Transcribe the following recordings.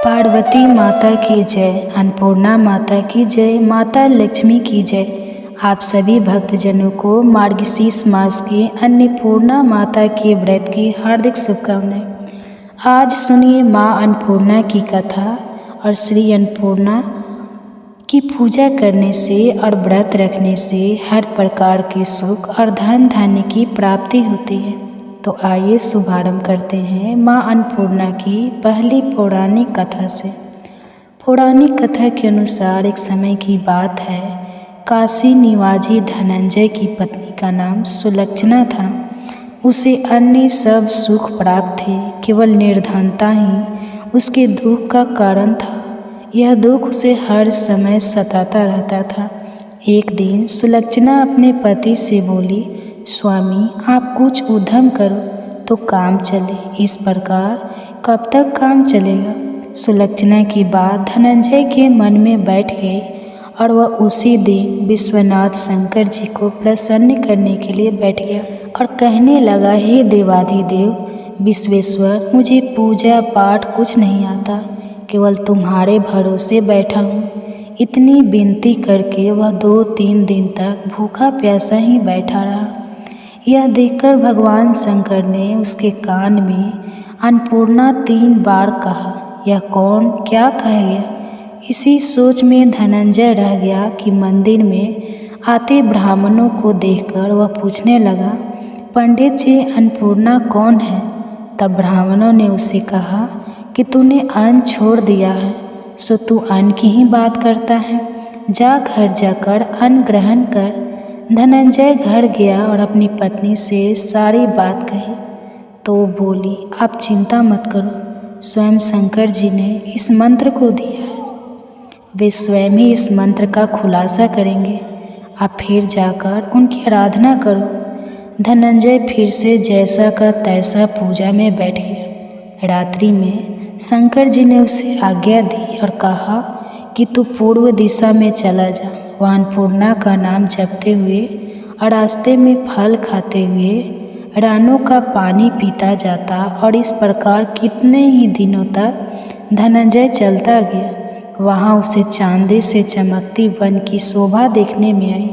पार्वती माता की जय, अन्नपूर्णा माता की जय, माता लक्ष्मी की जय। आप सभी भक्तजनों को मार्गशीर्ष मास की अन्नपूर्णा माता के व्रत की हार्दिक शुभकामनाएं। आज सुनिए माँ अन्नपूर्णा की कथा। और श्री अन्नपूर्णा की पूजा करने से और व्रत रखने से हर प्रकार के सुख और धन धान्य की प्राप्ति होती है। तो आइए शुभारंभ करते हैं माँ अन्नपूर्णा की पहली पौराणिक कथा से। पौराणिक कथा के अनुसार एक समय की बात है, काशी निवासी धनंजय की पत्नी का नाम सुलक्षणा था। उसे अन्य सब सुख प्राप्त थे, केवल निर्धनता ही उसके दुख का कारण था। यह दुख उसे हर समय सताता रहता था। एक दिन सुलक्षणा अपने पति से बोली, स्वामी आप कुछ उद्यम करो तो काम चले, इस प्रकार कब तक काम चलेगा। सुलक्षणा की बात धनंजय के मन में बैठ गई और वह उसी दिन विश्वनाथ शंकर जी को प्रसन्न करने के लिए बैठ गया और कहने लगा, हे देवाधिदेव विश्वेश्वर, मुझे पूजा पाठ कुछ नहीं आता, केवल तुम्हारे भरोसे बैठा हूँ। इतनी विनती करके वह 2-3 दिन तक भूखा प्यासा ही बैठा रहा। यह देखकर भगवान शंकर ने उसके कान में अन्नपूर्णा 3 बार कहा। यह कौन क्या कह गया, इसी सोच में धनंजय रह गया कि मंदिर में आते ब्राह्मणों को देखकर वह पूछने लगा, पंडित जी अन्नपूर्णा कौन है। तब ब्राह्मणों ने उसे कहा कि तूने अन्न छोड़ दिया है, सो तू अन्न की ही बात करता है, जा घर जाकर अन्न ग्रहण कर। धनंजय घर गया और अपनी पत्नी से सारी बात कही तो वो बोली, आप चिंता मत करो, स्वयं शंकर जी ने इस मंत्र को दिया है, वे स्वयं ही इस मंत्र का खुलासा करेंगे, आप फिर जाकर उनकी आराधना करो। धनंजय फिर से जैसा का तैसा पूजा में बैठ गया। रात्रि में शंकर जी ने उसे आज्ञा दी और कहा कि तू पूर्व दिशा में चला जा। वह अन्नपूर्णा का नाम जपते हुए और रास्ते में फल खाते हुए रानों का पानी पीता जाता और इस प्रकार कितने ही दिनों तक धनंजय चलता गया। वहाँ उसे चांदी से चमकती वन की शोभा देखने में आई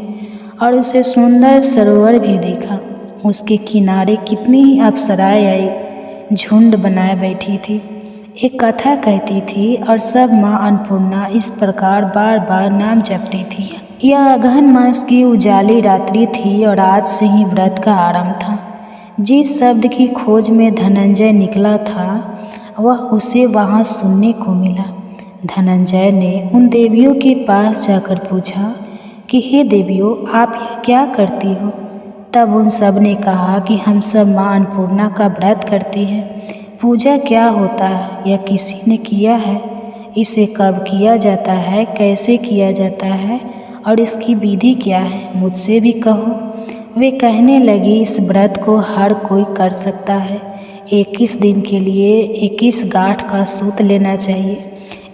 और उसे सुंदर सरोवर भी देखा। उसके किनारे कितनी ही अप्सराएं आई, झुंड बनाए बैठी थी। एक कथा कहती थी और सब माँ अन्नपूर्णा इस प्रकार बार बार नाम जपती थी। यह अगहन मास की उजाली रात्रि थी और आज से ही व्रत का आरंभ था। जिस शब्द की खोज में धनंजय निकला था वह उसे वहाँ सुनने को मिला। धनंजय ने उन देवियों के पास जाकर पूछा कि हे देवियों, आप यह क्या करती हो। तब उन सब ने कहा कि हम सब माँ अन्नपूर्णा का व्रत करते हैं। पूजा क्या होता है, यह किसी ने किया है, इसे कब किया जाता है, कैसे किया जाता है और इसकी विधि क्या है, मुझसे भी कहो। वे कहने लगी, इस व्रत को हर कोई कर सकता है। 21 दिन के लिए 21 गांठ का सूत लेना चाहिए।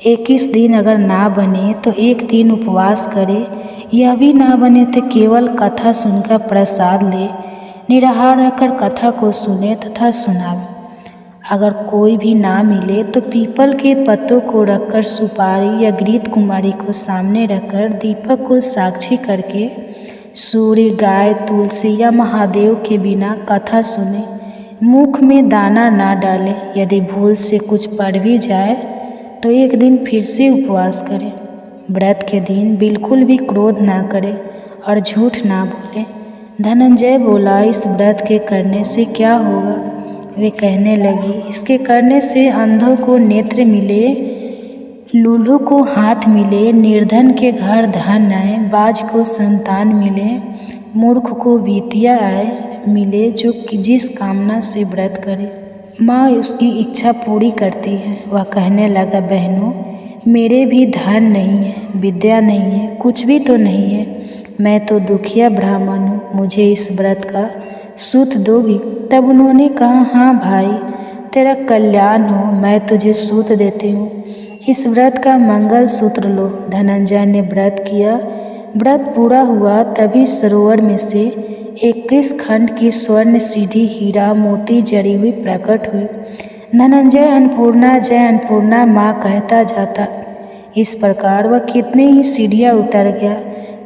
21 दिन अगर ना बने तो एक दिन उपवास करे, यह भी ना बने तो केवल कथा सुनकर प्रसाद ले, निराहार रहकर कथा को सुने तथा सुनावे। अगर कोई भी ना मिले तो पीपल के पत्तों को रखकर सुपारी या घृत कुमारी को सामने रखकर दीपक को साक्षी करके सूर्य, गाय, तुलसी या महादेव के बिना कथा सुने, मुख में दाना ना डाले। यदि भूल से कुछ पड़ भी जाए तो एक दिन फिर से उपवास करें। व्रत के दिन बिल्कुल भी क्रोध ना करे और झूठ ना बोले। धनंजय बोला, इस व्रत के करने से क्या होगा। वे कहने लगी, इसके करने से अंधों को नेत्र मिले, लूलों को हाथ मिले, निर्धन के घर धन आए, बाज को संतान मिले, मूर्ख को विद्या आए मिले, जो जिस कामना से व्रत करे माँ उसकी इच्छा पूरी करती है। वह कहने लगा, बहनों मेरे भी धन नहीं है, विद्या नहीं है, कुछ भी तो नहीं है, मैं तो दुखिया ब्राह्मण हूँ, मुझे इस व्रत का सूत दोगी। तब उन्होंने कहा, हाँ भाई, तेरा कल्याण हो, मैं तुझे सूत देती हूँ, इस व्रत का मंगल सूत्र लो। धनंजय ने व्रत किया। व्रत पूरा हुआ तभी सरोवर में से 21 खंड की स्वर्ण सीढ़ी हीरा मोती जड़ी हुई प्रकट हुई। धनंजय अन्नपूर्णा जय अन्नपूर्णा माँ कहता जाता। इस प्रकार वह कितने ही सीढ़ियाँ उतर गया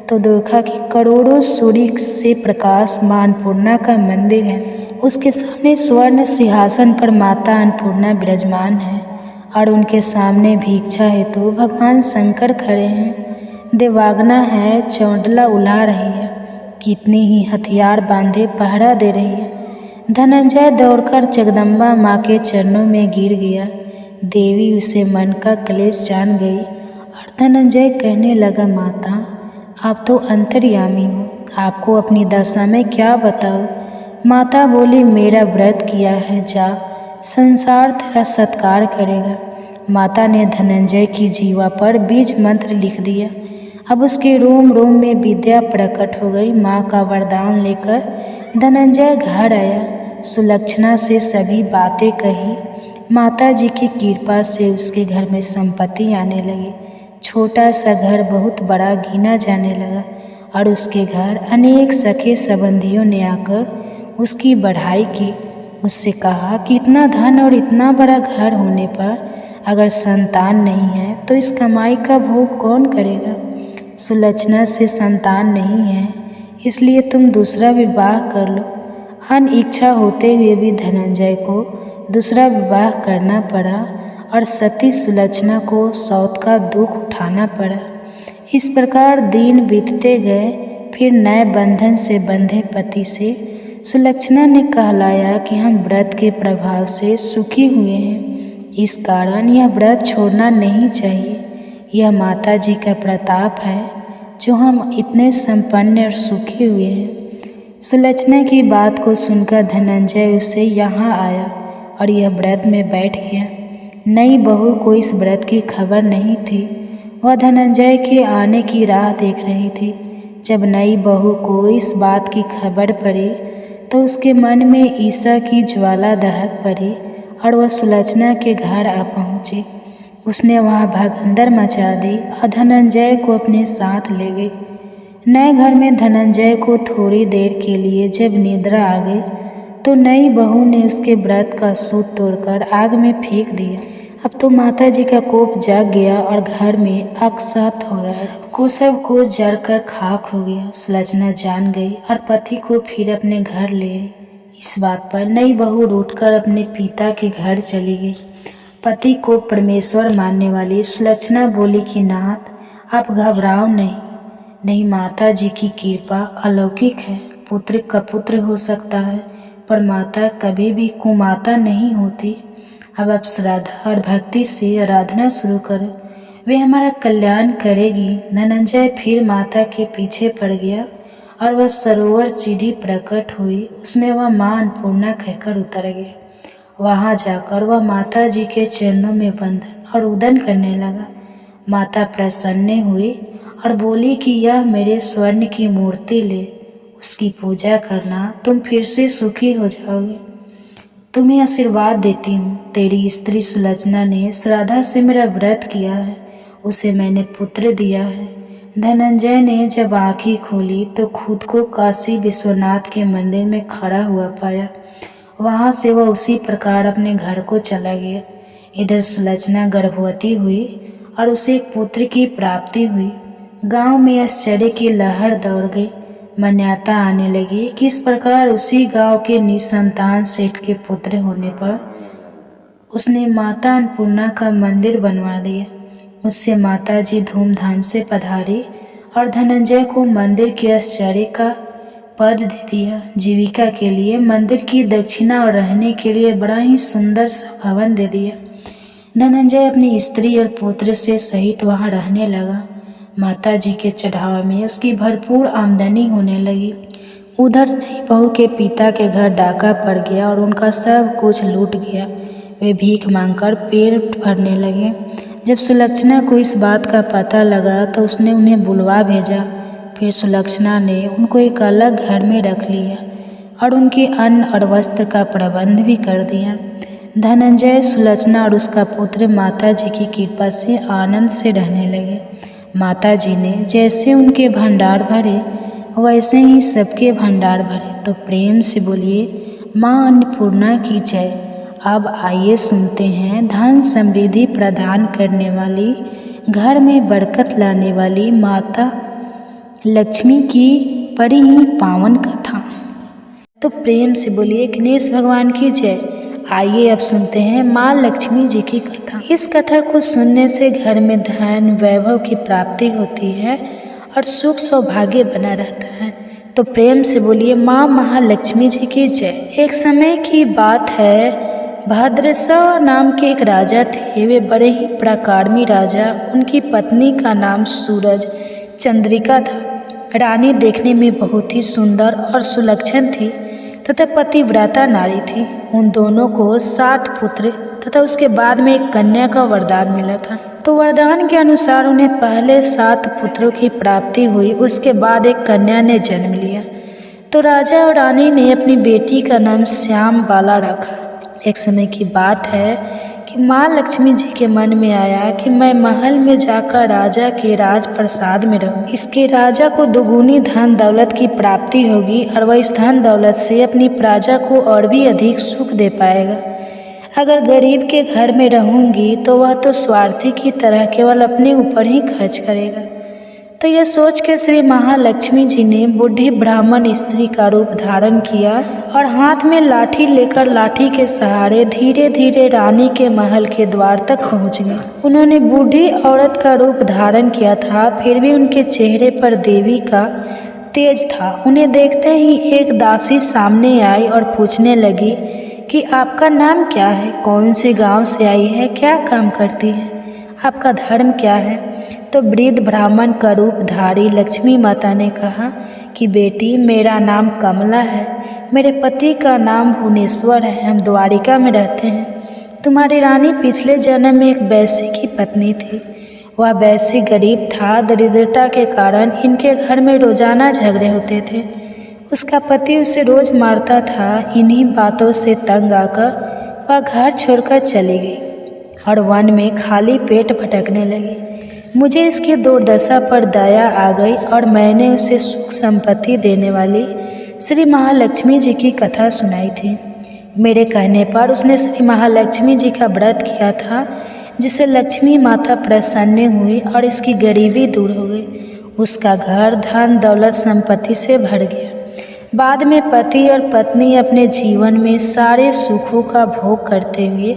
तो देखा कि करोड़ों सूर्य से प्रकाश माँ अन्नपूर्णा का मंदिर है। उसके सामने स्वर्ण सिंहासन पर माता अन्नपूर्णा विराजमान है और उनके सामने भिक्षा हेतु भगवान शंकर खड़े हैं। देवांगना है, चौंडला उला रही है, कितनी ही हथियार बांधे पहरा दे रही है। धनंजय दौड़कर जगदम्बा माँ के चरणों में गिर गया। देवी उसे मन का क्लेश जान गई और धनंजय कहने लगा, माता आप तो अंतर्यामी हो, आपको अपनी दशा में क्या बताओ। माता बोली, मेरा व्रत किया है, जा, संसार तेरा सत्कार करेगा। माता ने धनंजय की जीवा पर बीज मंत्र लिख दिया। अब उसके रोम रोम में विद्या प्रकट हो गई। माँ का वरदान लेकर धनंजय घर आया। सुलक्षणा से सभी बातें कही। माता जी की कृपा से उसके घर में संपत्ति आने लगी। छोटा सा घर बहुत बड़ा गिना जाने लगा और उसके घर अनेक सखे संबंधियों ने आकर उसकी बढ़ाई की। उससे कहा कि इतना धन और इतना बड़ा घर होने पर अगर संतान नहीं है तो इस कमाई का भोग कौन करेगा। सुलक्षणा से संतान नहीं है, इसलिए तुम दूसरा विवाह कर लो। अन्य इच्छा होते हुए भी धनंजय को दूसरा विवाह करना पड़ा और सती सुलक्षणा को सौत का दुख उठाना पड़ा। इस प्रकार दिन बीतते गए। फिर नए बंधन से बंधे पति से सुलक्षणा ने कहलाया कि हम व्रत के प्रभाव से सुखी हुए हैं, इस कारण यह व्रत छोड़ना नहीं चाहिए। यह माता जी का प्रताप है जो हम इतने संपन्न और सुखी हुए हैं। सुलक्षणा की बात को सुनकर धनंजय उससे यहाँ आया और यह व्रत में बैठ गया। नई बहू को इस व्रत की खबर नहीं थी। वह धनंजय के आने की राह देख रही थी। जब नई बहू को इस बात की खबर पड़ी तो उसके मन में ईसा की ज्वाला दहक पड़ी और वह सुलक्षणा के घर आ पहुँची। उसने वहाँ भगदड़ मचा दी और धनंजय को अपने साथ ले गई। नए घर में धनंजय को थोड़ी देर के लिए जब निद्रा आ गई तो नई बहू ने उसके व्रत का सूत तोड़कर आग में फेंक दिया। अब तो माता जी का कोप जाग गया और घर में अकस्मात हो गया। सबको जलकर खाक हो गया। सुलक्षणा जान गई और पति को फिर अपने घर ले आई। इस बात पर नई बहू रूठकर अपने पिता के घर चली गई। पति को परमेश्वर मानने वाली सुलक्षणा बोली कि नाथ आप घबराओ नहीं, माता जी की कृपा अलौकिक है। पुत्र का पुत्र हो सकता है पर माता कभी भी कुमाता नहीं होती। अब आप श्रद्धा और भक्ति से आराधना शुरू करो, वे हमारा कल्याण करेगी। धनंजय फिर माता के पीछे पड़ गया और वह सरोवर सीढ़ी प्रकट हुई, उसमें वह माँ अन्नपूर्णा कहकर उतर गया। वहाँ जाकर वह माता जी के चरणों में वंदन और उदन करने लगा। माता प्रसन्न हुई और बोली कि यह मेरे स्वर्ण की मूर्ति ले, उसकी पूजा करना, तुम फिर से सुखी हो जाओगे। तुम्हें आशीर्वाद देती हूँ। तेरी स्त्री सुलक्षणा ने श्रद्धा से मेरा व्रत किया है, उसे मैंने पुत्र दिया है। धनंजय ने जब आँखें खोली तो खुद को काशी विश्वनाथ के मंदिर में खड़ा हुआ पाया। वहाँ से वह उसी प्रकार अपने घर को चला गया। इधर सुलक्षणा गर्भवती हुई और उसे एक पुत्र की प्राप्ति हुई। गांव में आश्चर्य की लहर दौड़ गई। मान्यता आने लगी कि इस प्रकार उसी गांव के निसंतान सेठ के पुत्र होने पर उसने माता अन्नपूर्णा का मंदिर बनवा दिया। उससे माता जी धूमधाम से पधारी और धनंजय को मंदिर के आश्चर्य का पद दे दिया। जीविका के लिए मंदिर की दक्षिणा और रहने के लिए बड़ा ही सुंदर सा भवन दे दिया। धनंजय अपनी स्त्री और पुत्र से सहित वहां रहने लगा। माता जी के चढ़ावा में उसकी भरपूर आमदनी होने लगी। उधर नई बहू के पिता के घर डाका पड़ गया और उनका सब कुछ लूट गया। वे भीख मांगकर पेट भरने लगे। जब सुलक्षणा को इस बात का पता लगा तो उसने उन्हें बुलवा भेजा। फिर सुलक्षणा ने उनको एक अलग घर में रख लिया और उनके अन्न और वस्त्र का प्रबंध भी कर दिया। धनंजय, सुलक्षणा और उसका पुत्र माता जी की कृपा से आनंद से रहने लगे। माता जी ने जैसे उनके भंडार भरे वैसे ही सबके भंडार भरे। तो प्रेम से बोलिए माँ अन्नपूर्णा की जय। अब आइए सुनते हैं धन समृद्धि प्रदान करने वाली, घर में बरकत लाने वाली माता लक्ष्मी की बड़ी ही पावन कथा। तो प्रेम से बोलिए गणेश भगवान की जय। आइए अब सुनते हैं माँ लक्ष्मी जी की कथा। इस कथा को सुनने से घर में धन वैभव की प्राप्ति होती है और सुख सौभाग्य बना रहता है। तो प्रेम से बोलिए माँ महालक्ष्मी जी की जय। एक समय की बात है, भद्रसव नाम के एक राजा थे। वे बड़े ही पराक्रमी राजा। उनकी पत्नी का नाम सूरज चंद्रिका था। रानी देखने में बहुत ही सुंदर और सुलक्षण थी तथा पतिव्रता नारी थी। उन दोनों को 7 पुत्र तथा उसके बाद में एक कन्या का वरदान मिला था। तो वरदान के अनुसार उन्हें पहले 7 पुत्रों की प्राप्ति हुई, उसके बाद एक कन्या ने जन्म लिया। तो राजा और रानी ने अपनी बेटी का नाम श्याम बाला रखा। एक समय की बात है कि माँ लक्ष्मी जी के मन में आया कि मैं महल में जाकर राजा के राज प्रसाद में रहूं। इसके राजा को दोगुनी धन दौलत की प्राप्ति होगी और वह इस धन दौलत से अपनी प्रजा को और भी अधिक सुख दे पाएगा। अगर गरीब के घर में रहूंगी तो वह तो स्वार्थी की तरह केवल अपने ऊपर ही खर्च करेगा। तो यह सोच के श्री महालक्ष्मी जी ने बूढ़ी ब्राह्मण स्त्री का रूप धारण किया और हाथ में लाठी लेकर लाठी के सहारे धीरे धीरे रानी के महल के द्वार तक पहुंच गई। उन्होंने बूढ़ी औरत का रूप धारण किया था, फिर भी उनके चेहरे पर देवी का तेज था। उन्हें देखते ही एक दासी सामने आई और पूछने लगी कि आपका नाम क्या है, कौन से गांव से आई है, क्या काम करती है, आपका धर्म क्या है। तो वृद्ध ब्राह्मण का रूप धारी लक्ष्मी माता ने कहा कि बेटी, मेरा नाम कमला है, मेरे पति का नाम भुवनेश्वर है, हम द्वारिका में रहते हैं। तुम्हारी रानी पिछले जन्म में एक वैश्य की पत्नी थी। वह वैश्य गरीब था। दरिद्रता के कारण इनके घर में रोजाना झगड़े होते थे। उसका पति उसे रोज मारता था। इन्हीं बातों से तंग आकर वह घर छोड़कर चली गई और वन में खाली पेट भटकने लगी। मुझे इसकी दुर्दशा पर दया आ गई और मैंने उसे सुख संपत्ति देने वाली श्री महालक्ष्मी जी की कथा सुनाई थी। मेरे कहने पर उसने श्री महालक्ष्मी जी का व्रत किया था, जिससे लक्ष्मी माता प्रसन्न हुई और इसकी गरीबी दूर हो गई। उसका घर धन दौलत संपत्ति से भर गया। बाद में पति और पत्नी अपने जीवन में सारे सुखों का भोग करते हुए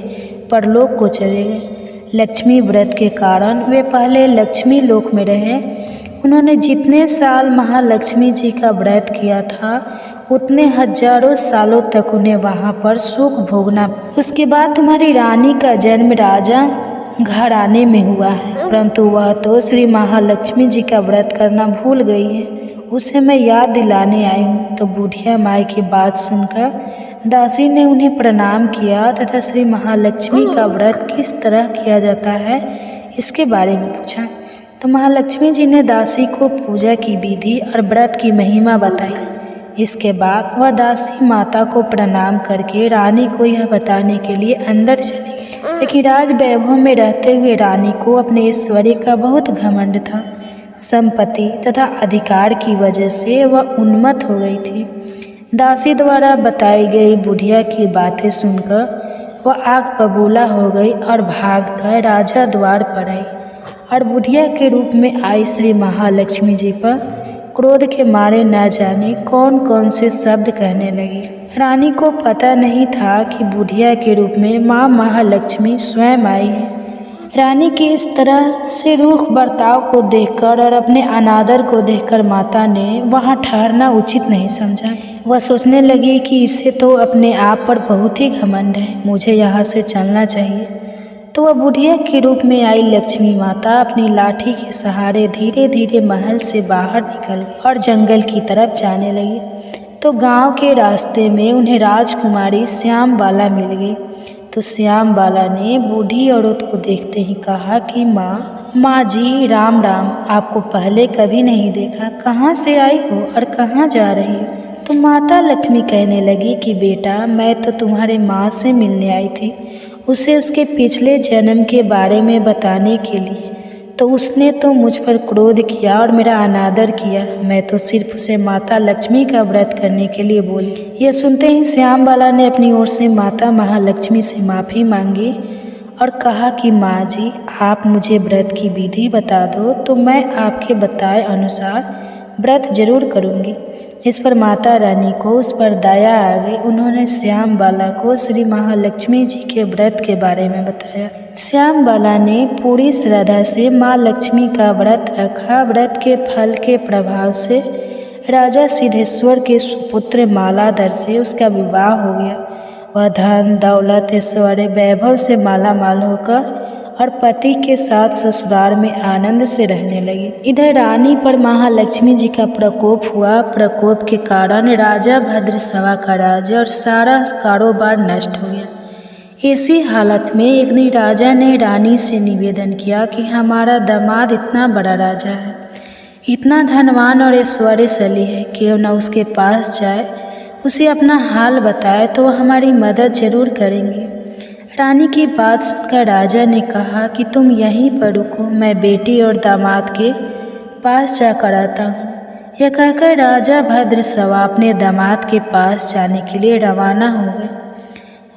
परलोक को चले गए। लक्ष्मी व्रत के कारण वे पहले लक्ष्मी लोक में रहे। उन्होंने जितने साल महालक्ष्मी जी का व्रत किया था उतने हजारों सालों तक उन्हें वहाँ पर सुख भोगना। उसके बाद तुम्हारी रानी का जन्म राजा घराने में हुआ है, परंतु वह तो श्री महालक्ष्मी जी का व्रत करना भूल गई है। उसे मैं याद दिलाने आई हूँ। तो बुढ़िया माई की बात सुनकर दासी ने उन्हें प्रणाम किया तथा श्री महालक्ष्मी का व्रत किस तरह किया जाता है इसके बारे में पूछा। तो महालक्ष्मी जी ने दासी को पूजा की विधि और व्रत की महिमा बताई। इसके बाद वह दासी माता को प्रणाम करके रानी को यह बताने के लिए अंदर चली गई। लेकिन राज वैभव में रहते हुए रानी को अपने ऐश्वर्य का बहुत घमंड था। संपत्ति तथा अधिकार की वजह से वह उन्मत्त हो गई थी। दासी द्वारा बताई गई बुढ़िया की बातें सुनकर वह आग बबूला हो गई और भागकर राजा द्वार पर आई और बुढ़िया के रूप में आई श्री महालक्ष्मी जी पर क्रोध के मारे न जाने कौन कौन से शब्द कहने लगी। रानी को पता नहीं था कि बुढ़िया के रूप में माँ महालक्ष्मी स्वयं आई है। रानी के इस तरह से रूख बर्ताव को देखकर और अपने अनादर को देखकर माता ने वहाँ ठहरना उचित नहीं समझा। वह सोचने लगी कि इसे तो अपने आप पर बहुत ही घमंड है, मुझे यहाँ से चलना चाहिए। तो वह बुढ़िया के रूप में आई लक्ष्मी माता अपनी लाठी के सहारे धीरे धीरे महल से बाहर निकल गई और जंगल की तरफ जाने लगी। तो गांव के रास्ते में उन्हें राजकुमारी श्याम बाला मिल गई। तो श्याम बाला ने बूढ़ी औरत को देखते ही कहा कि माँ जी राम राम, आपको पहले कभी नहीं देखा, कहाँ से आई हो और कहाँ जा रही हो। तो माता लक्ष्मी कहने लगी कि बेटा, मैं तो तुम्हारे माँ से मिलने आई थी, उसे उसके पिछले जन्म के बारे में बताने के लिए। तो उसने तो मुझ पर क्रोध किया और मेरा अनादर किया। मैं तो सिर्फ उसे माता लक्ष्मी का व्रत करने के लिए बोली। यह सुनते ही श्याम बाला ने अपनी ओर से माता महालक्ष्मी से माफ़ी मांगी और कहा कि माँ जी, आप मुझे व्रत की विधि बता दो तो मैं आपके बताए अनुसार व्रत जरूर करूँगी। इस पर माता रानी को उस पर दया आ गई। उन्होंने श्याम बाला को श्री महालक्ष्मी जी के व्रत के बारे में बताया। श्याम बाला ने पूरी श्रद्धा से माँ लक्ष्मी का व्रत रखा। व्रत के फल के प्रभाव से राजा सिद्धेश्वर के सुपुत्र मालाधर से उसका विवाह हो गया। वह धन दौलत ऐश्वर्य वैभव से माला माल होकर और पति के साथ ससुराल में आनंद से रहने लगी। इधर रानी पर महालक्ष्मी जी का प्रकोप हुआ। प्रकोप के कारण राजा भद्रसवा का राज्य और सारा कारोबार नष्ट हो गया। ऐसी हालत में एक दिन राजा ने रानी से निवेदन किया कि हमारा दामाद इतना बड़ा राजा है, इतना धनवान और ऐश्वर्यशाली है, क्यों न उसके पास जाए, उसे अपना हाल बताए तो वह हमारी मदद जरूर करेंगे। रानी की बात सुनकर राजा ने कहा कि तुम यहीं पर रुको, मैं बेटी और दामाद के पास जाकर आता हूँ। यह कहकर राजा भद्रसवा अपने दामाद के पास जाने के लिए रवाना हो गए।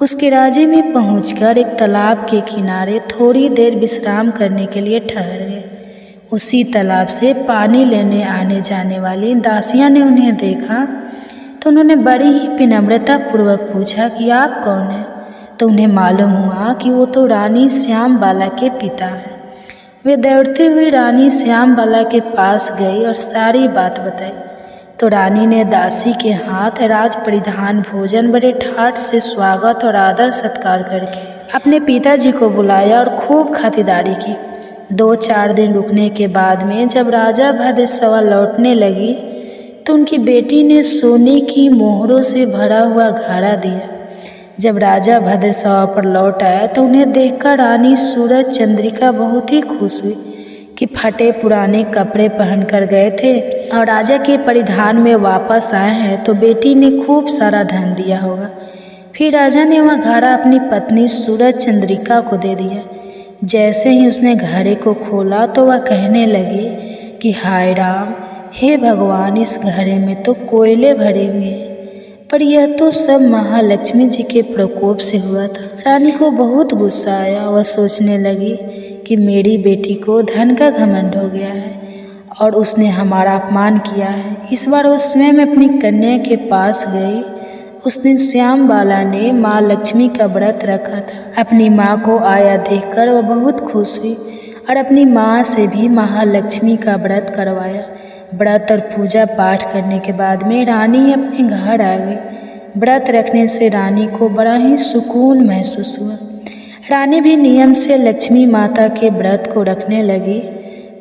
उसके राज्य में पहुंचकर एक तालाब के किनारे थोड़ी देर विश्राम करने के लिए ठहर गए। उसी तालाब से पानी लेने आने जाने वाली दासियां ने उन्हें देखा तो उन्होंने बड़ी ही विनम्रतापूर्वक पूछा कि आप कौन हैं। तो उन्हें मालूम हुआ कि वो तो रानी श्याम बाला के पिता हैं। वे दौड़ते हुए रानी श्याम बाला के पास गई और सारी बात बताई। तो रानी ने दासी के हाथ राज परिधान भोजन बड़े ठाठ से स्वागत और आदर सत्कार करके अपने पिताजी को बुलाया और खूब खातिरदारी की। 2-4 दिन रुकने के बाद में जब राजा भद्रसवा लौटने लगी तो उनकी बेटी ने सोने की मोहरों से भरा हुआ घड़ा दिया। जब राजा भद्रसवा पर लौट आया तो उन्हें देखकर रानी सूरज चंद्रिका बहुत ही खुश हुई कि फटे पुराने कपड़े पहनकर गए थे और राजा के परिधान में वापस आए हैं तो बेटी ने खूब सारा धन दिया होगा। फिर राजा ने वह घड़ा अपनी पत्नी सूरज चंद्रिका को दे दिया। जैसे ही उसने घड़े को खोला तो वह कहने लगी कि हाय राम, हे भगवान, इस घड़े में तो कोयले भरे हुए हैं, पर यह तो सब महालक्ष्मी जी के प्रकोप से हुआ था। रानी को बहुत गुस्सा आया। वह सोचने लगी कि मेरी बेटी को धन का घमंड हो गया है और उसने हमारा अपमान किया है। इस बार वह स्वयं अपनी कन्या के पास गई। उस दिन श्याम बाला ने माँ लक्ष्मी का व्रत रखा था। अपनी माँ को आया देखकर वह बहुत खुश हुई और अपनी माँ से भी महालक्ष्मी का व्रत करवाया। व्रत और पूजा पाठ करने के बाद में रानी अपने घर आ गई। व्रत रखने से रानी को बड़ा ही सुकून महसूस हुआ। रानी भी नियम से लक्ष्मी माता के व्रत को रखने लगी।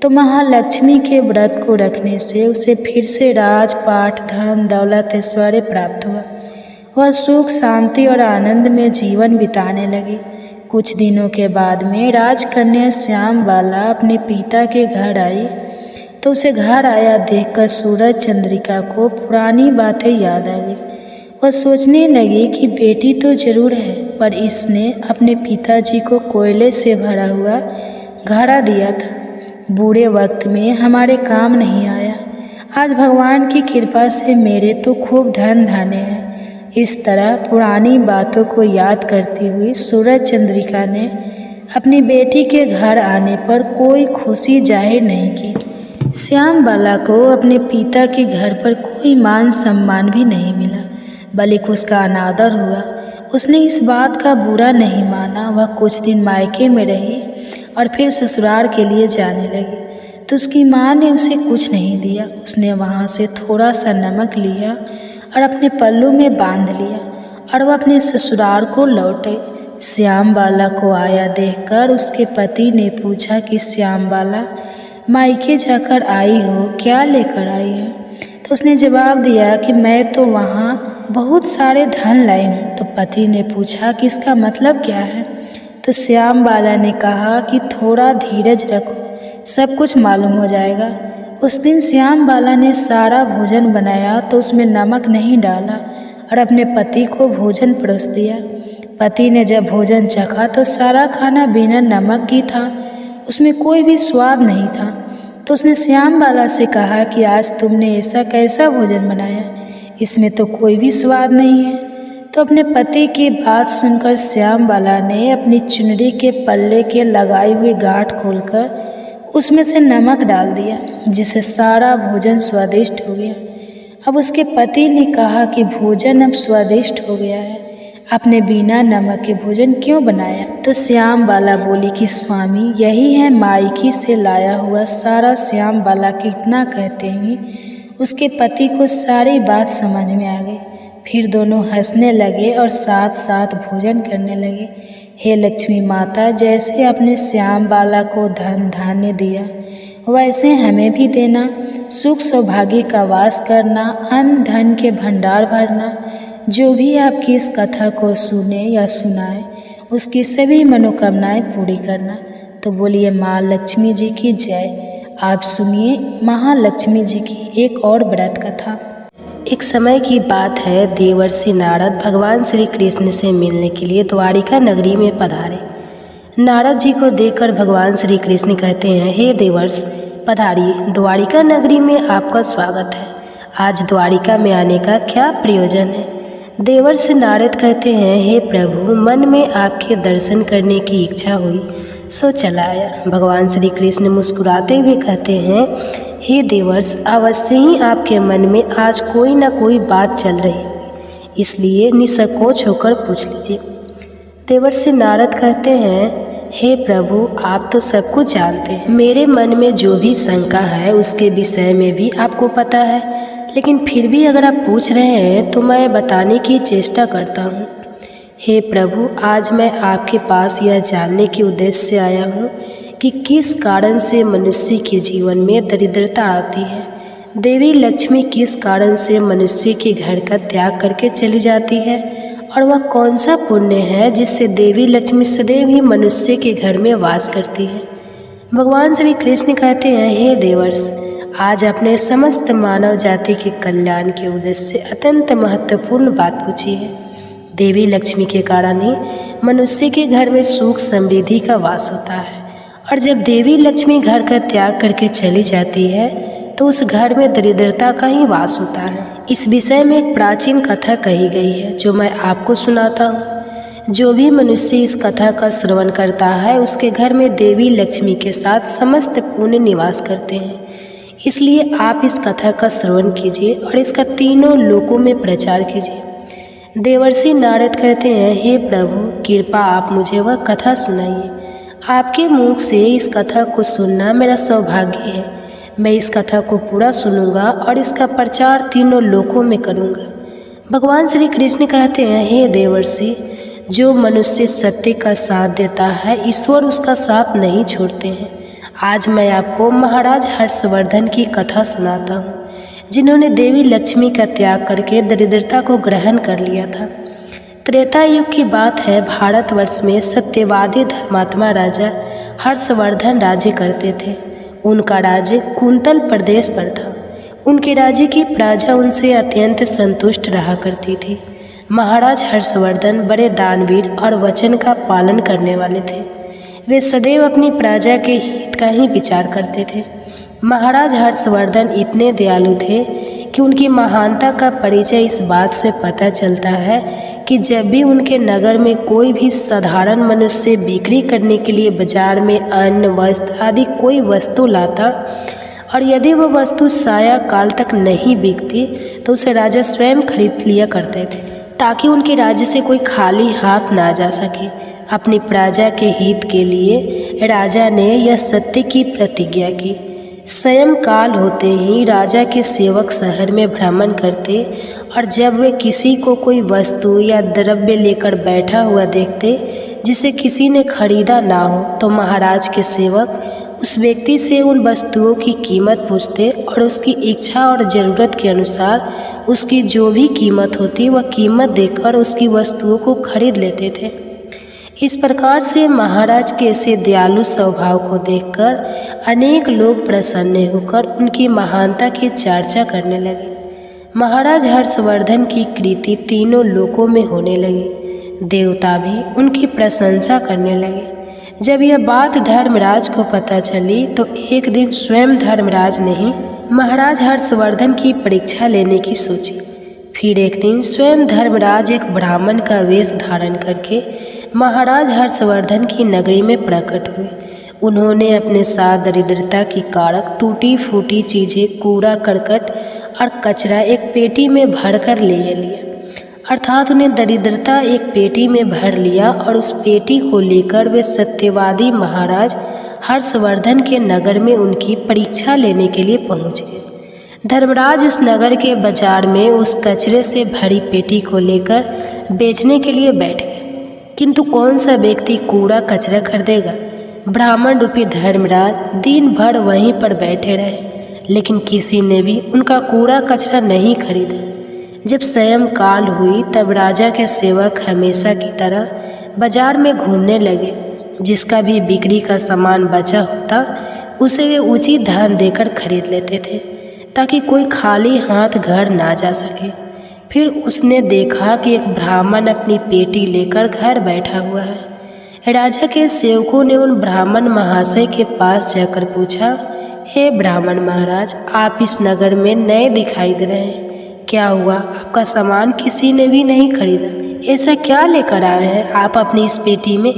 तो महालक्ष्मी के व्रत को रखने से उसे फिर से राजपाट, धन, दौलत, ऐश्वर्य प्राप्त हुआ। वह सुख, शांति और आनंद में जीवन बिताने लगी। कुछ दिनों के बाद में राजकन्या श्याम बाला अपने पिता के घर आई तो उसे घर आया देखकर सूरज चंद्रिका को पुरानी बातें याद आ गई। वह सोचने लगी कि बेटी तो जरूर है, पर इसने अपने पिताजी को कोयले से भरा हुआ घड़ा दिया था, बुरे वक्त में हमारे काम नहीं आया। आज भगवान की कृपा से मेरे तो खूब धन धाने हैं। इस तरह पुरानी बातों को याद करती हुई सूरज चंद्रिका ने अपनी बेटी के घर आने पर कोई खुशी जाहिर नहीं की। श्याम बाला को अपने पिता के घर पर कोई मान सम्मान भी नहीं मिला, बल्कि उसका अनादर हुआ। उसने इस बात का बुरा नहीं माना। वह कुछ दिन मायके में रही और फिर ससुराल के लिए जाने लगी तो उसकी माँ ने उसे कुछ नहीं दिया। उसने वहाँ से थोड़ा सा नमक लिया और अपने पल्लू में बांध लिया और वह अपने ससुराल को लौट आई। श्याम बाला को आया देखकर उसके पति ने पूछा कि श्याम बाला, मायके जाकर आई हो, क्या लेकर आई है? तो उसने जवाब दिया कि मैं तो वहाँ बहुत सारे धन लाई हूँ। तो पति ने पूछा कि इसका मतलब क्या है? तो श्याम बाला ने कहा कि थोड़ा धीरज रखो, सब कुछ मालूम हो जाएगा। उस दिन श्याम बाला ने सारा भोजन बनाया तो उसमें नमक नहीं डाला और अपने पति को भोजन परोस दिया। पति ने जब भोजन चखा तो सारा खाना बिना नमक की था। उसमें कोई भी स्वाद नहीं था। तो उसने श्याम बाला से कहा कि आज तुमने ऐसा कैसा भोजन बनाया, इसमें तो कोई भी स्वाद नहीं है। तो अपने पति की बात सुनकर श्याम बाला ने अपनी चुनरी के पल्ले के लगाई हुई गांठ खोलकर उसमें से नमक डाल दिया, जिससे सारा भोजन स्वादिष्ट हो गया। अब उसके पति ने कहा कि भोजन अब स्वादिष्ट हो गया है, आपने बिना नमक के भोजन क्यों बनाया? तो श्याम बाला बोली कि स्वामी, यही है मायकी से लाया हुआ सारा। श्याम बाला कितना कहते ही उसके पति को सारी बात समझ में आ गई। फिर दोनों हंसने लगे और साथ साथ भोजन करने लगे। हे लक्ष्मी माता, जैसे अपने श्याम बाला को धन धान्य दिया, वैसे हमें भी देना। सुख सौभाग्य का वास करना, अन्न धन के भंडार भरना। जो भी आपकी इस कथा को सुने या सुनाए, उसकी सभी मनोकामनाएं पूरी करना। तो बोलिए माँ लक्ष्मी जी की जय। आप सुनिए महालक्ष्मी जी की एक और व्रत कथा। एक समय की बात है, देवर्षि नारद भगवान श्री कृष्ण से मिलने के लिए द्वारिका नगरी में पधारे। नारद जी को देखकर भगवान श्री कृष्ण कहते हैं, हे देवर्ष पधारिए, द्वारिका नगरी में आपका स्वागत है। आज द्वारिका में आने का क्या प्रयोजन है? देवर्षि नारद कहते हैं, हे प्रभु, मन में आपके दर्शन करने की इच्छा हुई सो चला आया। भगवान श्री कृष्ण मुस्कुराते हुए कहते हैं, हे देवर्ष, अवश्य ही आपके मन में आज कोई ना कोई बात चल रही है, इसलिए निसंकोच होकर पूछ लीजिए। देवर्षि नारद कहते हैं, हे प्रभु, आप तो सब कुछ जानते हैं। मेरे मन में जो भी शंका है उसके विषय में भी आपको पता है, लेकिन फिर भी अगर आप पूछ रहे हैं तो मैं बताने की चेष्टा करता हूँ। हे प्रभु, आज मैं आपके पास यह जानने के उद्देश्य से आया हूँ कि किस कारण से मनुष्य के जीवन में दरिद्रता आती है। देवी लक्ष्मी किस कारण से मनुष्य के घर का त्याग करके चली जाती है, और वह कौन सा पुण्य है जिससे देवी लक्ष्मी सदैव ही मनुष्य के घर में वास करती है। भगवान श्री कृष्ण कहते हैं, हे देवर्ष, आज आपने समस्त मानव जाति के कल्याण के उद्देश्य से अत्यंत महत्वपूर्ण बात पूछी है। देवी लक्ष्मी के कारण ही मनुष्य के घर में सुख समृद्धि का वास होता है, और जब देवी लक्ष्मी घर का त्याग करके चली जाती है तो उस घर में दरिद्रता का ही वास होता है। इस विषय में एक प्राचीन कथा कही गई है जो मैं आपको सुनाता हूँ। जो भी मनुष्य इस कथा का श्रवण करता है उसके घर में देवी लक्ष्मी के साथ समस्त पुण्य निवास करते हैं। इसलिए आप इस कथा का श्रवण कीजिए और इसका तीनों लोकों में प्रचार कीजिए। देवर्षि नारद कहते हैं, हे प्रभु, कृपा आप मुझे वह कथा सुनाइए। आपके मुख से इस कथा को सुनना मेरा सौभाग्य है। मैं इस कथा को पूरा सुनूंगा और इसका प्रचार तीनों लोकों में करूंगा। भगवान श्री कृष्ण कहते हैं, हे देवर्षि, जो मनुष्य सत्य का साथ देता है, ईश्वर उसका साथ नहीं छोड़ते हैं। आज मैं आपको महाराज हर्षवर्धन की कथा सुनाता हूँ, जिन्होंने देवी लक्ष्मी का त्याग करके दरिद्रता को ग्रहण कर लिया था। त्रेता युग की बात है। भारतवर्ष में सत्यवादी धर्मात्मा राजा हर्षवर्धन राज्य करते थे। उनका राज्य कुंतल प्रदेश पर था। उनके राज्य की प्रजा उनसे अत्यंत संतुष्ट रहा करती थी। महाराज हर्षवर्धन बड़े दानवीर और वचन का पालन करने वाले थे। वे सदैव अपनी प्रजा के हित का ही विचार करते थे। महाराज हर्षवर्धन इतने दयालु थे कि उनकी महानता का परिचय इस बात से पता चलता है कि जब भी उनके नगर में कोई भी साधारण मनुष्य बिक्री करने के लिए बाजार में अन्न, वस्त्र आदि कोई वस्तु लाता, और यदि वह वस्तु साया काल तक नहीं बिकती तो उसे राजा स्वयं खरीद लिया करते थे, ताकि उनके राज्य से कोई खाली हाथ ना जा सके। अपनी प्रजा के हित के लिए राजा ने यह सत्य की प्रतिज्ञा की। स्वयं काल होते ही राजा के सेवक शहर में भ्रमण करते, और जब वे किसी को कोई वस्तु या द्रव्य लेकर बैठा हुआ देखते जिसे किसी ने खरीदा ना हो, तो महाराज के सेवक उस व्यक्ति से उन वस्तुओं की कीमत पूछते और उसकी इच्छा और ज़रूरत के अनुसार उसकी जो भी कीमत होती वह कीमत देकर उसकी वस्तुओं को खरीद लेते थे। इस प्रकार से महाराज के ऐसे दयालु स्वभाव को देखकर अनेक लोग प्रसन्न होकर उनकी महानता की चर्चा करने लगे। महाराज हर्षवर्धन की कीर्ति तीनों लोकों में होने लगी। देवता भी उनकी प्रशंसा करने लगे। जब यह बात धर्मराज को पता चली तो एक दिन स्वयं धर्मराज ने ही महाराज हर्षवर्धन की परीक्षा लेने की सोची। फिर एक दिन स्वयं धर्मराज एक ब्राह्मण का वेश धारण करके महाराज हर्षवर्धन की नगरी में प्रकट हुए। उन्होंने अपने साथ दरिद्रता की कारक टूटी फूटी चीज़ें, कूड़ा करकट और कचरा एक पेटी में भरकर ले लिया, अर्थात उन्हें दरिद्रता एक पेटी में भर लिया और उस पेटी को लेकर वे सत्यवादी महाराज हर्षवर्धन के नगर में उनकी परीक्षा लेने के लिए पहुँच गए। धर्मराज उस नगर के बाजार में उस कचरे से भरी पेटी को लेकर बेचने के लिए बैठ गए, किंतु कौन सा व्यक्ति कूड़ा कचरा खरीदेगा। ब्राह्मण रूपी धर्मराज दिन भर वहीं पर बैठे रहे, लेकिन किसी ने भी उनका कूड़ा कचरा नहीं खरीदा। जब सायंकाल हुई तब राजा के सेवक हमेशा की तरह बाजार में घूमने लगे। जिसका भी बिक्री का सामान बचा होता उसे वे उचित दाम देकर खरीद लेते थे, ताकि कोई खाली हाथ घर ना जा सके। फिर उसने देखा कि एक ब्राह्मण अपनी पेटी लेकर घर बैठा हुआ है। राजा के सेवकों ने उन ब्राह्मण महाशय के पास जाकर पूछा, हे ब्राह्मण महाराज, आप इस नगर में नए दिखाई दे रहे हैं, क्या हुआ? आपका सामान किसी ने भी नहीं खरीदा, ऐसा क्या लेकर आए हैं आप अपनी इस पेटी में?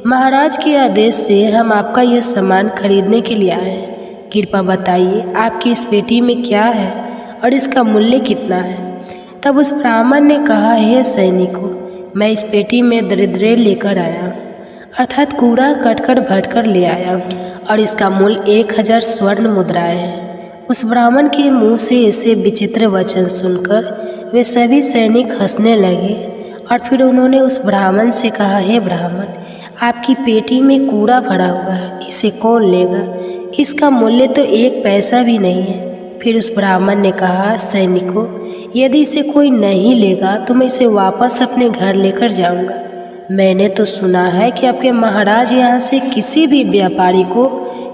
महाराज के आदेश से हम आपका यह सामान खरीदने के लिए आए हैं। कृपया बताइए आपकी इस पेटी में क्या है और इसका मूल्य कितना है? तब उस ब्राह्मण ने कहा, हे सैनिकों, मैं इस पेटी में दरिद्र लेकर आया, अर्थात कूड़ा कटकर भटकर ले आया और इसका मूल्य 1000 स्वर्ण मुद्राएं है। उस ब्राह्मण के मुंह से ऐसे विचित्र वचन सुनकर वे सभी सैनिक हंसने लगे और फिर उन्होंने उस ब्राह्मण से कहा, हे ब्राह्मण, आपकी पेटी में कूड़ा भरा हुआ है, इसे कौन लेगा? इसका मूल्य तो 1 पैसा भी नहीं है। फिर उस ब्राह्मण ने कहा, सैनिकों, यदि इसे कोई नहीं लेगा तो मैं इसे वापस अपने घर लेकर जाऊंगा। मैंने तो सुना है कि आपके महाराज यहाँ से किसी भी व्यापारी को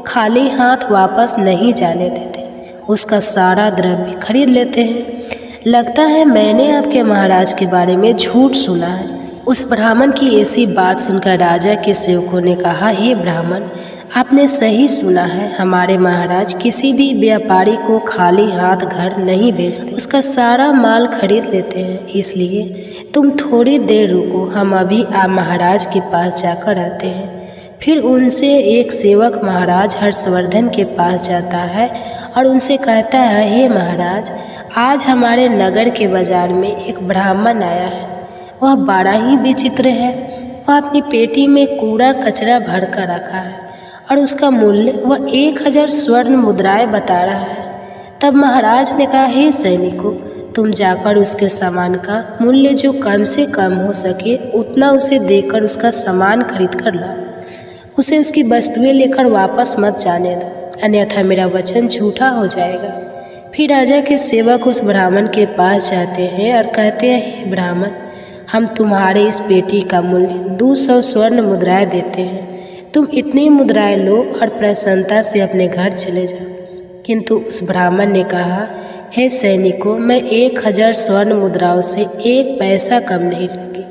खाली हाथ वापस नहीं जाने देते, उसका सारा द्रव्य खरीद लेते हैं। लगता है मैंने आपके महाराज के बारे में झूठ सुना है। उस ब्राह्मण की ऐसी बात सुनकर राजा के सेवकों ने कहा, हे ब्राह्मण, आपने सही सुना है, हमारे महाराज किसी भी व्यापारी को खाली हाथ घर नहीं भेजते, उसका सारा माल खरीद लेते हैं। इसलिए तुम थोड़ी देर रुको, हम अभी आप महाराज के पास जाकर आते हैं। फिर उनसे एक सेवक महाराज हर्षवर्धन के पास जाता है और उनसे कहता है, हे महाराज, आज हमारे नगर के बाजार में एक ब्राह्मण आया है। वह बड़ा ही विचित्र है। वह अपनी पेटी में कूड़ा कचरा भर कर रखा है और उसका मूल्य वह 1000 स्वर्ण मुद्राएं बता रहा है। तब महाराज ने कहा, हे सैनिकों, तुम जाकर उसके सामान का मूल्य जो कम से कम हो सके उतना उसे देकर उसका सामान खरीद कर लाओ। उसे उसकी वस्तुएं लेकर वापस मत जाने दो, अन्यथा मेरा वचन झूठा हो जाएगा। फिर राजा के सेवक उस ब्राह्मण के पास जाते हैं और कहते हैं, हे ब्राह्मण, हम तुम्हारे इस पेटी का मूल्य 200 स्वर्ण मुद्राएं देते हैं। तुम इतनी मुद्राएं लो और प्रसन्नता से अपने घर चले जाओ। किंतु उस ब्राह्मण ने कहा, हे सैनिकों, मैं 1000 स्वर्ण मुद्राओं से 1 पैसा कम नहीं लूँगी।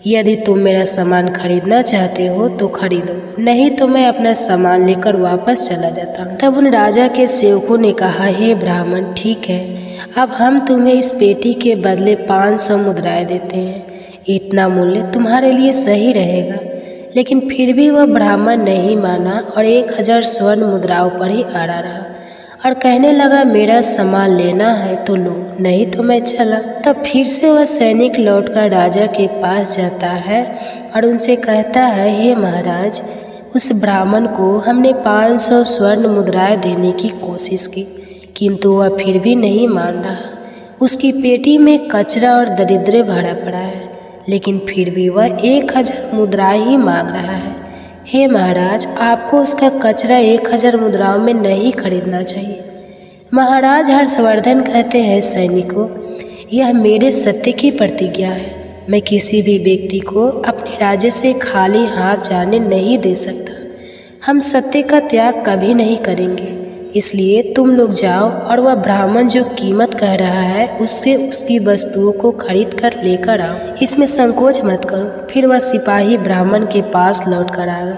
यदि तुम मेरा सामान खरीदना चाहते हो तो खरीदो, नहीं तो मैं अपना सामान लेकर वापस चला जाता हूँ। तब उन राजा के सेवकों ने कहा, हे ब्राह्मण, ठीक है, अब हम तुम्हें इस पेटी के बदले 500 मुद्राएं देते हैं। इतना मूल्य तुम्हारे लिए सही रहेगा। लेकिन फिर भी वह ब्राह्मण नहीं माना और 1000 स्वर्ण मुद्राओं पर ही अड़ा रहा और कहने लगा, मेरा सामान लेना है तो लो, नहीं तो मैं चला। तब फिर से वह सैनिक लौटकर राजा के पास जाता है और उनसे कहता है, हे महाराज, उस ब्राह्मण को हमने 500 स्वर्ण मुद्राएं देने की कोशिश की, किंतु वह फिर भी नहीं मान रहा। उसकी पेटी में कचरा और दरिद्र भरा पड़ा है, लेकिन फिर भी वह 1000 मुद्राएं ही मांग रहा है। हे महाराज, आपको उसका कचरा 1000 मुद्राओं में नहीं खरीदना चाहिए। महाराज हर्षवर्धन कहते हैं, सैनिकों, यह मेरे सत्य की प्रतिज्ञा है। मैं किसी भी व्यक्ति को अपने राज्य से खाली हाथ जाने नहीं दे सकता। हम सत्य का त्याग कभी नहीं करेंगे। इसलिए तुम लोग जाओ और वह ब्राह्मण जो कीमत कह रहा है उससे उसकी वस्तुओं को खरीद कर लेकर आओ, इसमें संकोच मत करो। फिर वह सिपाही ब्राह्मण के पास लौट कर आया।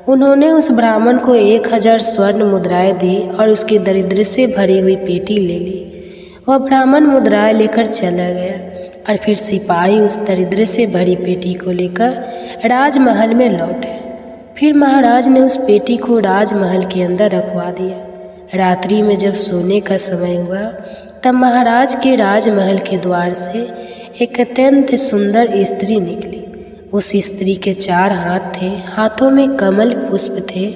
उन्होंने उस ब्राह्मण को 1000 स्वर्ण मुद्राएं दी और उसकी दरिद्र से भरी हुई पेटी ले ली। वह ब्राह्मण मुद्राएं लेकर चला गया और फिर सिपाही उस दरिद्र से भरी पेटी को लेकर राजमहल में लौटे। फिर महाराज ने उस पेटी को राजमहल के अंदर रखवा दिया। रात्रि में जब सोने का समय हुआ तब महाराज के राजमहल के द्वार से एक अत्यंत सुंदर स्त्री निकली। उस स्त्री के 4 हाथ थे, हाथों में कमल पुष्प थे।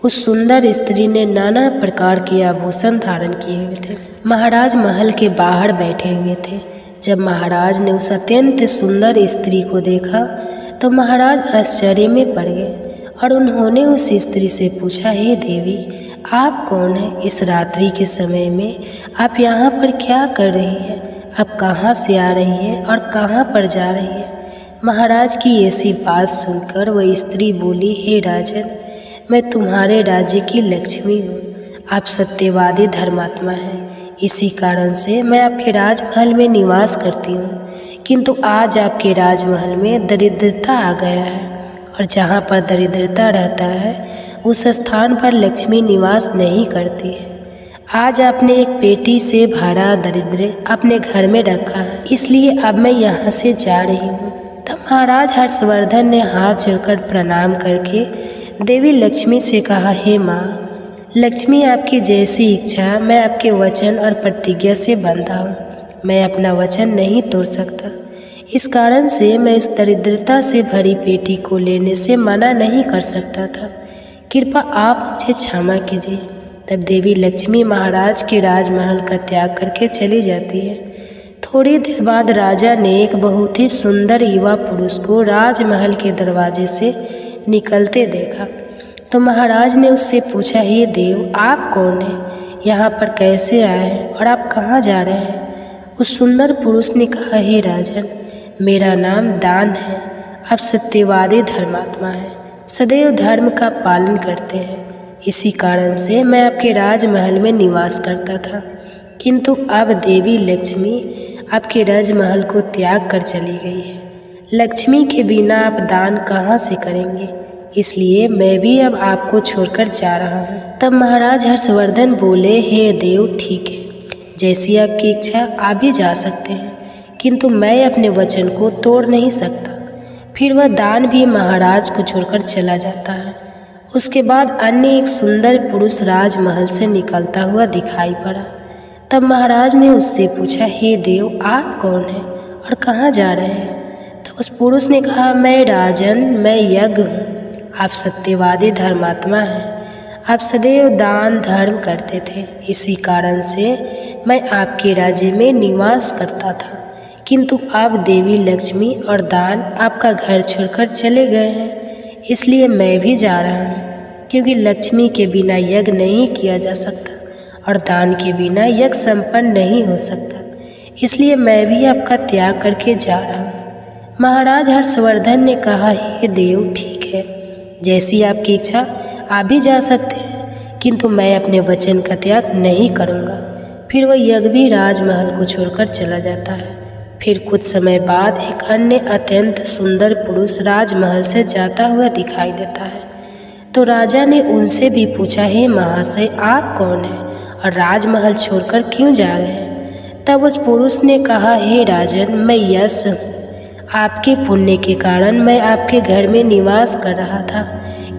उस सुंदर स्त्री ने नाना प्रकार के आभूषण धारण किए हुए थे। महाराज महल के बाहर बैठे हुए थे। जब महाराज ने उस अत्यंत सुंदर स्त्री को देखा तो महाराज आश्चर्य में पड़ गए और उन्होंने उस स्त्री से पूछा, हे देवी, आप कौन हैं? इस रात्रि के समय में आप यहाँ पर क्या कर रही हैं? आप कहाँ से आ रही है और कहाँ पर जा रही है? महाराज की ऐसी बात सुनकर वह स्त्री बोली, हे राजन, मैं तुम्हारे राज्य की लक्ष्मी हूँ। आप सत्यवादी धर्मात्मा हैं, इसी कारण से मैं आपके राजमहल में निवास करती हूँ। किंतु आज आपके राजमहल में दरिद्रता आ गया है और जहाँ पर दरिद्रता रहता है उस स्थान पर लक्ष्मी निवास नहीं करती है। आज आपने एक पेटी से भरा दरिद्र अपने घर में रखा है, इसलिए अब मैं यहाँ से जा रही हूँ। तब महाराज हर्षवर्धन ने हाथ जोड़कर प्रणाम करके देवी लक्ष्मी से कहा, हे माँ लक्ष्मी, आपकी जैसी इच्छा, मैं आपके वचन और प्रतिज्ञा से बंधा हूँ। मैं अपना वचन नहीं तोड़ सकता। इस कारण से मैं इस दरिद्रता से भरी पेटी को लेने से मना नहीं कर सकता था। कृपा आप मुझे क्षमा कीजिए। तब देवी लक्ष्मी महाराज के राजमहल का त्याग करके चली जाती है। थोड़ी देर बाद राजा ने एक बहुत ही सुंदर युवा पुरुष को राजमहल के दरवाजे से निकलते देखा तो महाराज ने उससे पूछा, हे देव, आप कौन हैं? यहाँ पर कैसे आए हैं और आप कहाँ जा रहे हैं? उस सुंदर पुरुष ने कहा, हे राजन, मेरा नाम दान है। आप सत्यवादी धर्मात्मा हैं, सदैव धर्म का पालन करते हैं। इसी कारण से मैं आपके राजमहल में निवास करता था, किंतु अब देवी लक्ष्मी आपके राजमहल को त्याग कर चली गई है। लक्ष्मी के बिना आप दान कहाँ से करेंगे? इसलिए मैं भी अब आपको छोड़कर जा रहा हूँ। तब महाराज हर्षवर्धन बोले, हे देव, ठीक है, जैसी आपकी इच्छा आप भी जा सकते हैं, किंतु मैं अपने वचन को तोड़ नहीं सकता। फिर वह दान भी महाराज को छोड़कर चला जाता है। उसके बाद अन्य एक सुंदर पुरुष राजमहल से निकलता हुआ दिखाई पड़ा। तब महाराज ने उससे पूछा, हे देव, आप कौन हैं और कहाँ जा रहे हैं? तो उस पुरुष ने कहा, मैं राजन, मैं यज्ञ हूँ। आप सत्यवादी धर्मात्मा हैं। आप सदैव दान धर्म करते थे, इसी कारण से मैं आपके राज्य में निवास करता था, किंतु अब देवी लक्ष्मी और दान आपका घर छोड़कर चले गए हैं, इसलिए मैं भी जा रहा हूँ। क्योंकि लक्ष्मी के बिना यज्ञ नहीं किया जा सकता और दान के बिना यज्ञ संपन्न नहीं हो सकता, इसलिए मैं भी आपका त्याग करके जा रहा हूँ। महाराज हर्षवर्धन ने कहा, हे देव, ठीक है, जैसी आपकी इच्छा आप भी जा सकते हैं, किंतु मैं अपने वचन का त्याग नहीं करूँगा। फिर वह यज्ञ भी राजमहल को छोड़कर चला जाता है। फिर कुछ समय बाद एक अन्य अत्यंत सुंदर पुरुष राजमहल से जाता हुआ दिखाई देता है। तो राजा ने उनसे भी पूछा, हे महाशय, आप कौन हैं और राजमहल छोड़कर क्यों जा रहे हैं? तब उस पुरुष ने कहा, हे राजन, मैं यश हूँ। आपके पुण्य के कारण मैं आपके घर में निवास कर रहा था,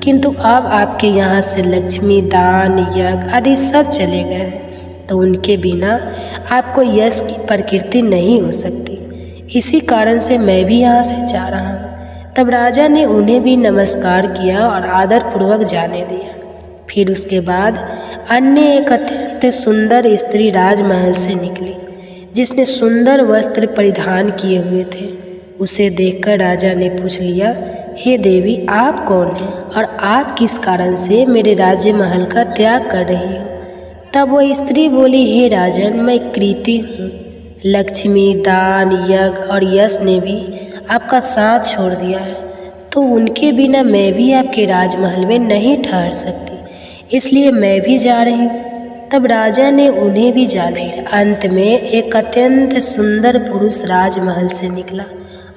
किंतु अब आपके यहाँ से लक्ष्मी, दान, यज्ञ आदि सब चले गए हैं, तो उनके बिना आपको यश की प्रकृति नहीं हो सकती। इसी कारण से मैं भी यहाँ से जा रहा हूँ। तब राजा ने उन्हें भी नमस्कार किया और आदरपूर्वक जाने दिया। फिर उसके बाद अन्य एक अत्यंत सुंदर स्त्री राजमहल से निकली, जिसने सुंदर वस्त्र परिधान किए हुए थे। उसे देखकर राजा ने पूछ लिया, हे देवी, आप कौन हैं और आप किस कारण से मेरे राज्य महल का त्याग कर रही हो? तब वह स्त्री बोली, हे राजन, मैं कृति हूँ। लक्ष्मी, दान, यज्ञ और यश ने भी आपका साथ छोड़ दिया है, तो उनके बिना मैं भी आपके राजमहल में नहीं ठहर सकती, इसलिए मैं भी जा रही हूँ। तब राजा ने उन्हें भी जाने दिया। अंत में एक अत्यंत सुंदर पुरुष राजमहल से निकला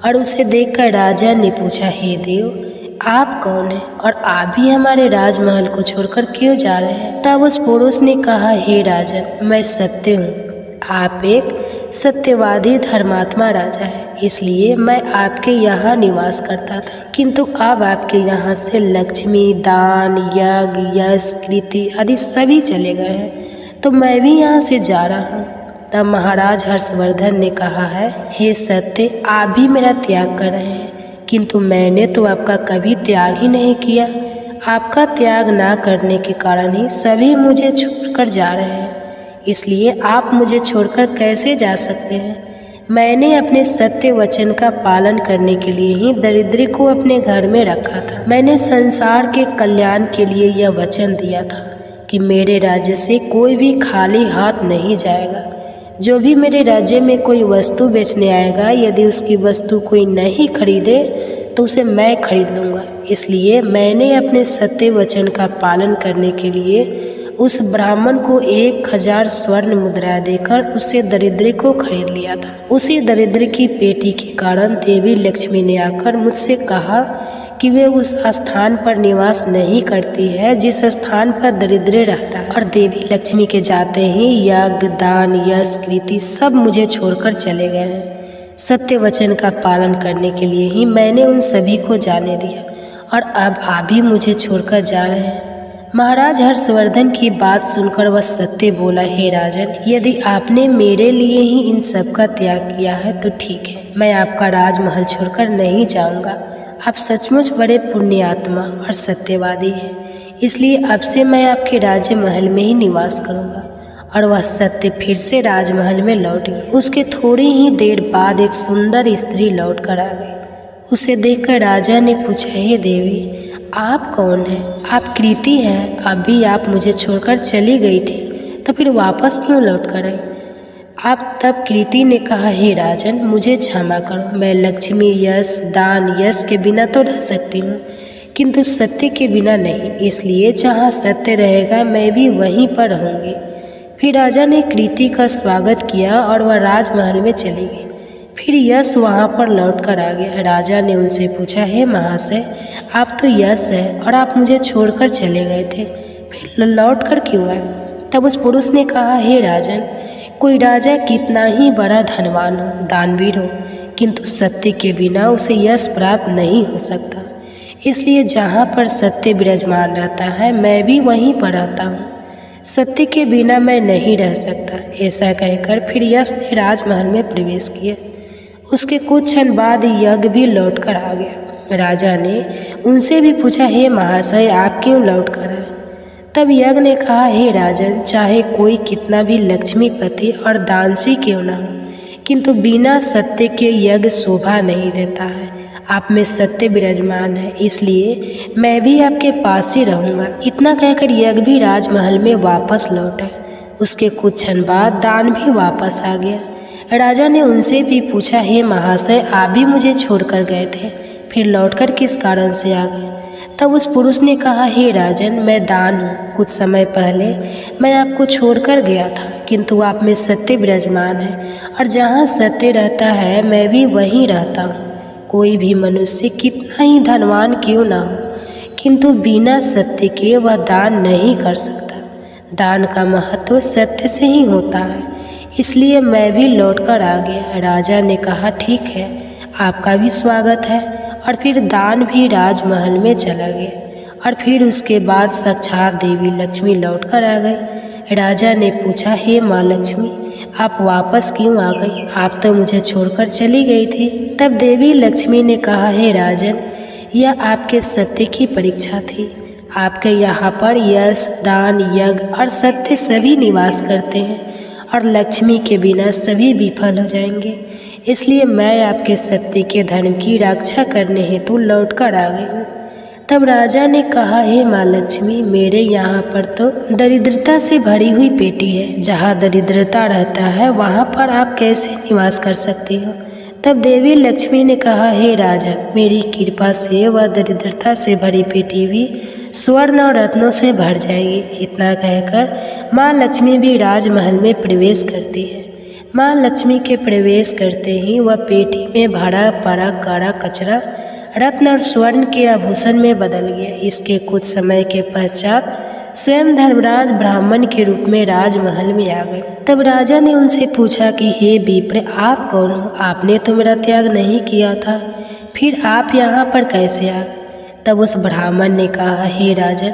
और उसे देखकर राजा ने पूछा, हे देव, आप कौन हैं और आप भी हमारे राजमहल को छोड़कर क्यों जा रहे हैं? तब उस पुरुष ने कहा, हे राजन, मैं सत्य हूँ। आप एक सत्यवादी धर्मात्मा राजा हैं, इसलिए मैं आपके यहाँ निवास करता था, किंतु अब आपके यहाँ से लक्ष्मी, दान, यज्ञ, यश, कृति आदि सभी चले गए हैं, तो मैं भी यहाँ से जा रहा हूँ। तब महाराज हर्षवर्धन ने कहा है, हे सत्य, आप भी मेरा त्याग कर रहे हैं, किंतु मैंने तो आपका कभी त्याग ही नहीं किया। आपका त्याग ना करने के कारण ही सभी मुझे छोड़कर जा रहे हैं, इसलिए आप मुझे छोड़कर कैसे जा सकते हैं? मैंने अपने सत्य वचन का पालन करने के लिए ही दरिद्री को अपने घर में रखा था। मैंने संसार के कल्याण के लिए यह वचन दिया था कि मेरे राज्य से कोई भी खाली हाथ नहीं जाएगा। जो भी मेरे राज्य में कोई वस्तु बेचने आएगा, यदि उसकी वस्तु कोई नहीं खरीदे तो उसे मैं खरीद लूँगा। इसलिए मैंने अपने सत्य वचन का पालन करने के लिए उस ब्राह्मण को 1000 स्वर्ण मुद्रा देकर उससे दरिद्र को खरीद लिया था। उसी दरिद्र की पेटी के कारण देवी लक्ष्मी ने आकर मुझसे कहा कि वे उस स्थान पर निवास नहीं करती है जिस स्थान पर दरिद्र रहता है, और देवी लक्ष्मी के जाते ही यज्ञ, दान, यश, कृति सब मुझे छोड़कर चले गए हैं। सत्य वचन का पालन करने के लिए ही मैंने उन सभी को जाने दिया, और अब आप भी मुझे छोड़कर जा रहे हैं। महाराज हर्षवर्धन की बात सुनकर वह सत्य बोला, हे राजन, यदि आपने मेरे लिए ही इन सब का त्याग किया है तो ठीक है, मैं आपका राजमहल छोड़कर नहीं जाऊंगा। आप सचमुच बड़े पुण्यात्मा और सत्यवादी हैं, इसलिए अब से मैं आपके राज्य महल में ही निवास करूंगा। और वह सत्य फिर से राजमहल में लौट गई। उसके थोड़ी ही देर बाद एक सुंदर स्त्री लौट कर आ गई। उसे देखकर राजा ने पूछा, हे देवी, आप कौन हैं? आप कृति हैं, अभी आप मुझे छोड़कर चली गई थी, तो फिर वापस क्यों लौट कर आई? आप तब कृति ने कहा, हे राजन, मुझे क्षमा करो, मैं लक्ष्मी, यश, दान, यश के बिना तो रह सकती हूँ, किंतु सत्य के बिना नहीं, इसलिए जहाँ सत्य रहेगा मैं भी वहीं पर रहूँगी। फिर राजा ने कृति का स्वागत किया और वह राजमहल में चली गई। फिर यश वहाँ पर लौट कर आ गया। राजा ने उनसे पूछा, हे महाशय, आप तो यश है और आप मुझे छोड़कर चले गए थे, फिर लौट कर क्यों आए? तब उस पुरुष ने कहा, हे राजन, कोई राजा कितना ही बड़ा धनवान हो, दानवीर हो, किंतु सत्य के बिना उसे यश प्राप्त नहीं हो सकता। इसलिए जहाँ पर सत्य विराजमान रहता है मैं भी वहीं पर रहता हूँ। सत्य के बिना मैं नहीं रह सकता। ऐसा कहकर फिर यश ने राजमहल में प्रवेश किया। उसके कुछ क्षण बाद यज्ञ भी लौट कर आ गया। राजा ने उनसे भी पूछा, हे महाशय, आप क्यों लौट कर आए? तब यज्ञ ने कहा, हे राजन, चाहे कोई कितना भी लक्ष्मीपति और दानसी क्यों न हो, किंतु बिना सत्य के यज्ञ शोभा नहीं देता है। आप में सत्य विराजमान है, इसलिए मैं भी आपके पास ही रहूँगा। इतना कहकर यज्ञ भी राजमहल में वापस लौटा। उसके कुछ क्षण बाद दान भी वापस आ गया। राजा ने उनसे भी पूछा, हे महाशय, आप भी मुझे छोड़कर गए थे, फिर लौटकर किस कारण से आ गए? तब उस पुरुष ने कहा, हे राजन, मैं दान हूँ। कुछ समय पहले मैं आपको छोड़कर गया था, किंतु आप में सत्य विराजमान है, और जहाँ सत्य रहता है मैं भी वहीं रहता हूँ। कोई भी मनुष्य कितना ही धनवान क्यों ना हो, किंतु बिना सत्य के वह दान नहीं कर सकता। दान का महत्व सत्य से ही होता है, इसलिए मैं भी लौटकर आ गया। राजा ने कहा, ठीक है, आपका भी स्वागत है। और फिर दान भी राजमहल में चला गया। और फिर उसके बाद साक्षात देवी लक्ष्मी लौटकर आ गई। राजा ने पूछा, हे माँ लक्ष्मी, आप वापस क्यों आ गई? आप तो मुझे छोड़कर चली गई थी। तब देवी लक्ष्मी ने कहा, हे राजन, यह आपके सत्य की परीक्षा थी। आपके यहाँ पर यश, दान, यज्ञ और सत्य सभी निवास करते हैं, और लक्ष्मी के बिना सभी विफल हो जाएंगे। इसलिए मैं आपके सत्य के धर्म की रक्षा करने हेतु लौट कर आ गई हूँ। तब राजा ने कहा, हे माँ लक्ष्मी, मेरे यहाँ पर तो दरिद्रता से भरी हुई पेटी है। जहाँ दरिद्रता रहता है वहाँ पर आप कैसे निवास कर सकती हो? तब देवी लक्ष्मी ने कहा, हे राजन, मेरी कृपा से वह दरिद्रता से भरी पेटी भी स्वर्ण और रत्नों से भर जाएगी। इतना कहकर माँ लक्ष्मी भी राजमहल में प्रवेश करती है। माँ लक्ष्मी के प्रवेश करते ही वह पेटी में भरा पड़ा कड़ा कचरा रत्न और स्वर्ण के आभूषण में बदल गया। इसके कुछ समय के पश्चात स्वयं धर्मराज ब्राह्मण के रूप में राजमहल में आ गए। तब राजा ने उनसे पूछा कि हे विप्र, आप कौन हो? आपने तो मेरा त्याग नहीं किया था, फिर आप यहाँ पर कैसे आ गए? तब उस ब्राह्मण ने कहा, हे राजन,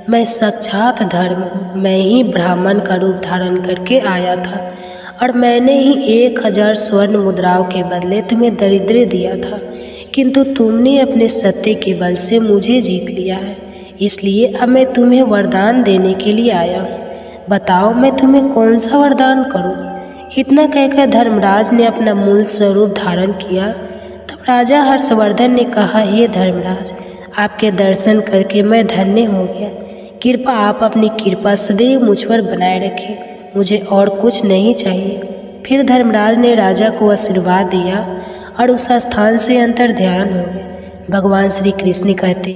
मैं साक्षात धर्म हूँ। मैं ही ब्राह्मण का रूप धारण करके आया था और मैंने ही 1000 स्वर्ण मुद्राओं के बदले तुम्हें दरिद्र दिया था, किंतु तुमने अपने सत्य के बल से मुझे जीत लिया है। इसलिए अब मैं तुम्हें वरदान देने के लिए आया हूँ। बताओ मैं तुम्हें कौन सा वरदान करूँ? इतना कहकर धर्मराज ने अपना मूल स्वरूप धारण किया। तब राजा हर्षवर्धन ने कहा, हे धर्मराज, आपके दर्शन करके मैं धन्य हो गया। कृपा आप अपनी कृपा सदैव मुझ पर बनाए रखें, मुझे और कुछ नहीं चाहिए। फिर धर्मराज ने राजा को आशीर्वाद दिया और उस स्थान से अंतर्ध्यान हो गए। भगवान श्री कृष्ण कहते